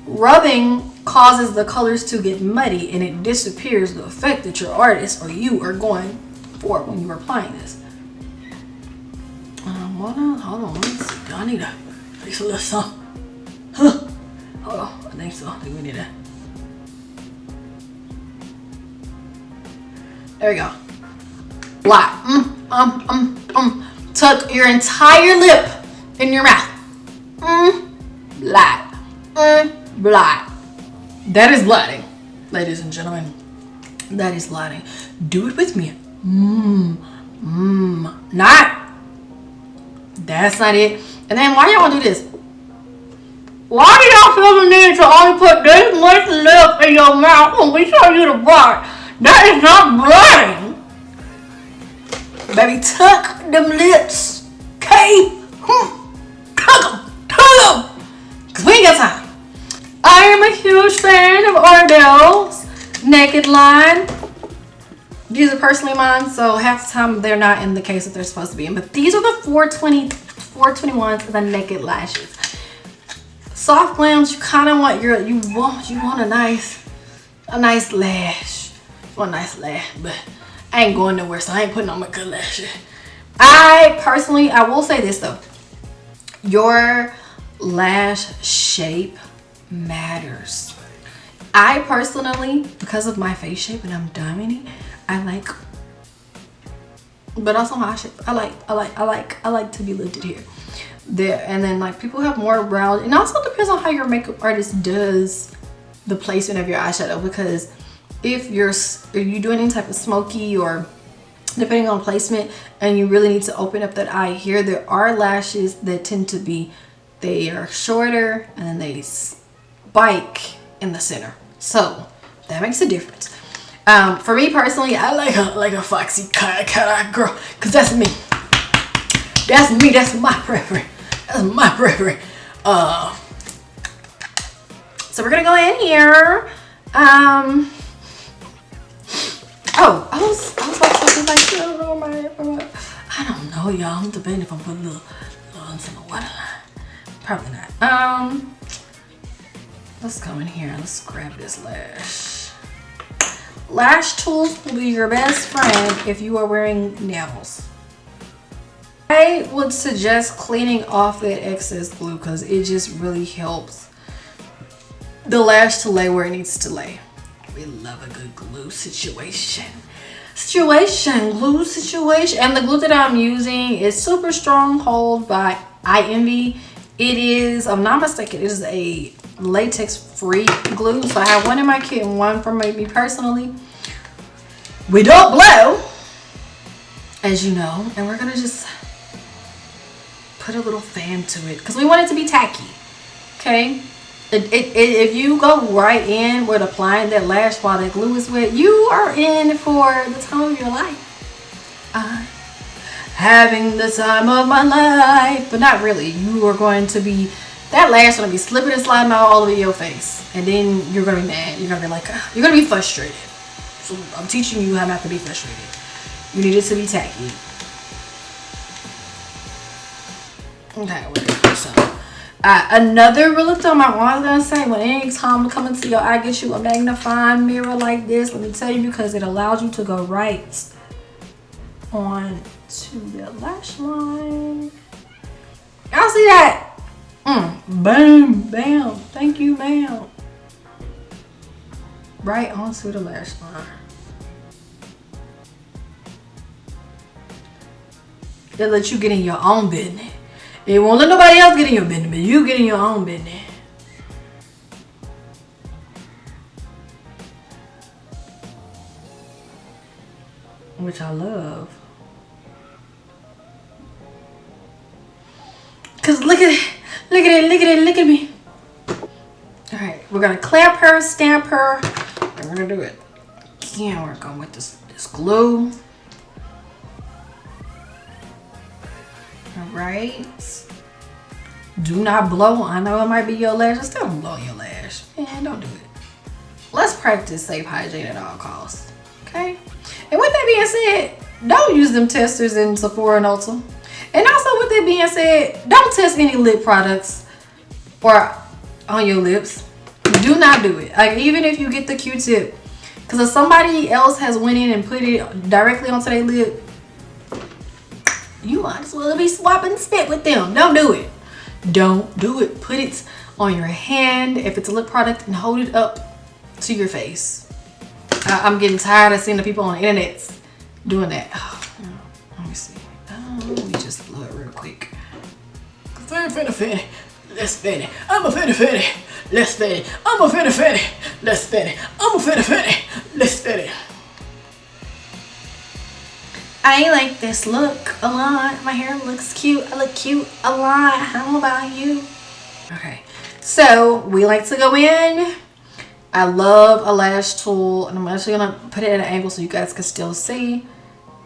Rubbing causes the colors to get muddy, and it disappears the effect that your artist or you are going for when you're applying this. Hold on, let me see. I need a little something. Hold on, I think so. I think we need that. There we go. Blot. Tuck your entire lip in your mouth. Blot. Blot. That is blotting, ladies and gentlemen. That is blotting. Do it with me. Not. That's not it. And then why y'all do this? Why do y'all feel the need to only put this much lip in your mouth when we show you the blot? That is not blotting. Baby, tuck them lips, okay? Tuck them, because we ain't got time. I am a huge fan of Ardell's Naked line. These are personally mine, so half the time they're not in the case that they're supposed to be in. But these are the 421s, the naked lashes. Soft glams, you kind of want you want a nice lash. You want a nice lash, but I ain't going nowhere, so I ain't putting on my good lashes. I will say this though. Your lash shape matters. I personally, because of my face shape and I'm diamondy, but also my shape. I like to be lifted here, there, and then like people have more brows. And also depends on how your makeup artist does the placement of your eyeshadow, because if you do any type of smoky or depending on placement and you really need to open up that eye here, there are lashes that tend to be, they are shorter and then they spike in the center, so that makes a difference. For me personally, I like a foxy kind of girl, because that's me. That's my preference. So we're gonna go in here. Oh, I was about to say like, I don't know, y'all. I'm debating if I'm putting a little on some waterline. Probably not. Let's go in here. Let's grab this lash. Lash tools will be your best friend if you are wearing nails. I would suggest cleaning off that excess glue, because it just really helps the lash to lay where it needs to lay. We love a good glue situation. Glue situation. And the glue that I'm using is Super Stronghold by iEnvy. It is, I'm not mistaken, it is a latex free glue. So I have one in my kit and one for me personally. We don't blow, as you know, and we're gonna just put a little fan to it because we want it to be tacky. Okay, if you go right in with applying that lash while that glue is wet, you are in for the time of your life. I'm having the time of my life, but not really. You are going to be, that lash going to be slipping and sliding all over your face, and then you're going to be mad. You're going to be like, you're going to be frustrated. So I'm teaching you how not to be frustrated. You need it to be tacky. Okay, we're gonna do some. Another rule of thumb I was gonna say, when any time to come into your eye, get you a magnifying mirror like this. Let me tell you, because it allows you to go right on to the lash line. Y'all see that? Boom, bam. Thank you, ma'am. Right onto the lash line. It lets you get in your own business. It won't let nobody else get in your business, but you get in your own business. Which I love. Cause look at me. Alright, we're gonna clamp her, stamp her, and we're gonna do it. Again, we're going with this glue. Alright. Do not blow. I know it might be your lash. Just don't blow your lash. Man, don't do it. Let's practice safe hygiene at all costs. Okay? And with that being said, don't use them testers in Sephora and Ulta. And also with that being said, don't test any lip products or on your lips. Do not do it. Like, even if you get the Q-tip, because if somebody else has went in and put it directly onto their lip, you might as well be swapping spit with them. Don't do it. Don't do it. Put it on your hand if it's a lip product and hold it up to your face. I'm getting tired of seeing the people on the internet doing that. Oh, let me see. Let me just blow it real quick. Finna. Let's finna. I'm a finna. Let's finna. I'm a finna. Let's finna. I'm a finna. Let's finna. I like this look a lot. My hair looks cute. I look cute a lot. How about you? Okay, so we like to go in. I love a lash tool, and I'm actually gonna put it at an angle so you guys can still see.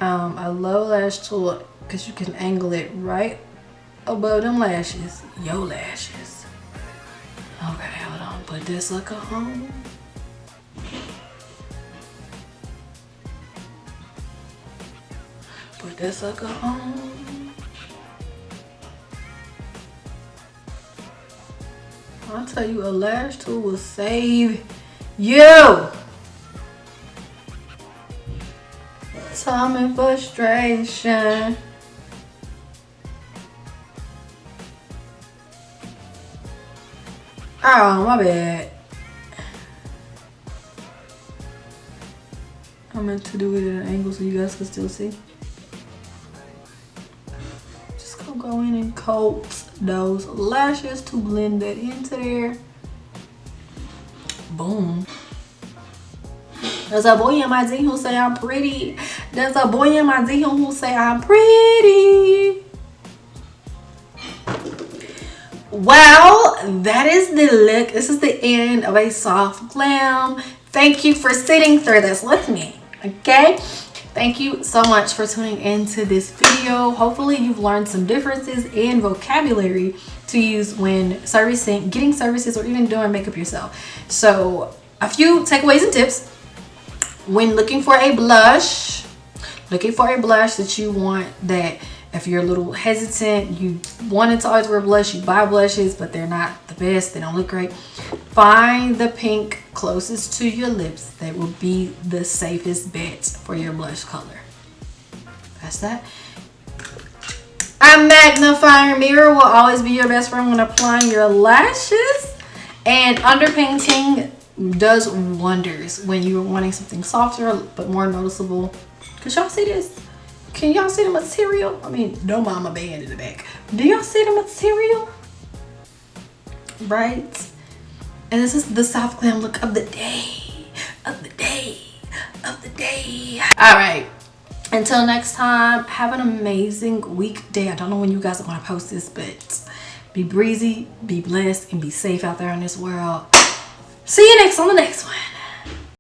I love a lash tool because you can angle it right above them lashes. Your lashes. Okay, hold on. Put this look on. Put that sucker on. I'll tell you, a lash tool will save you time and frustration. Oh, my bad. I meant to do it at an angle so you guys can still see. Just gonna go in and coat those lashes to blend that into there. Boom. There's a boy in my DM who say I'm pretty. There's a boy in my DM who say I'm pretty. Well, that is the look. This is the end of a soft glam. Thank you for sitting through this with me. Okay? Thank you so much for tuning into this video. Hopefully you've learned some differences in vocabulary to use when servicing, getting services, or even doing makeup yourself. So a few takeaways and tips. When looking for a blush that you want, that if you're a little hesitant, you wanted to always wear blush, you buy blushes, but they're not the best, they don't look great. Find the pink closest to your lips. That will be the safest bet for your blush color. That's that. A magnifying mirror will always be your best friend when applying your lashes. And underpainting does wonders when you're wanting something softer but more noticeable. Cause y'all see this? Can y'all see the material? I mean, don't mind my band in the back. Do y'all see the material? Right? And this is the soft glam look of the day. Of the day. Of the day. Alright. Until next time, have an amazing weekday. I don't know when you guys are going to post this, but be breezy, be blessed, and be safe out there in this world. See you next on the next one.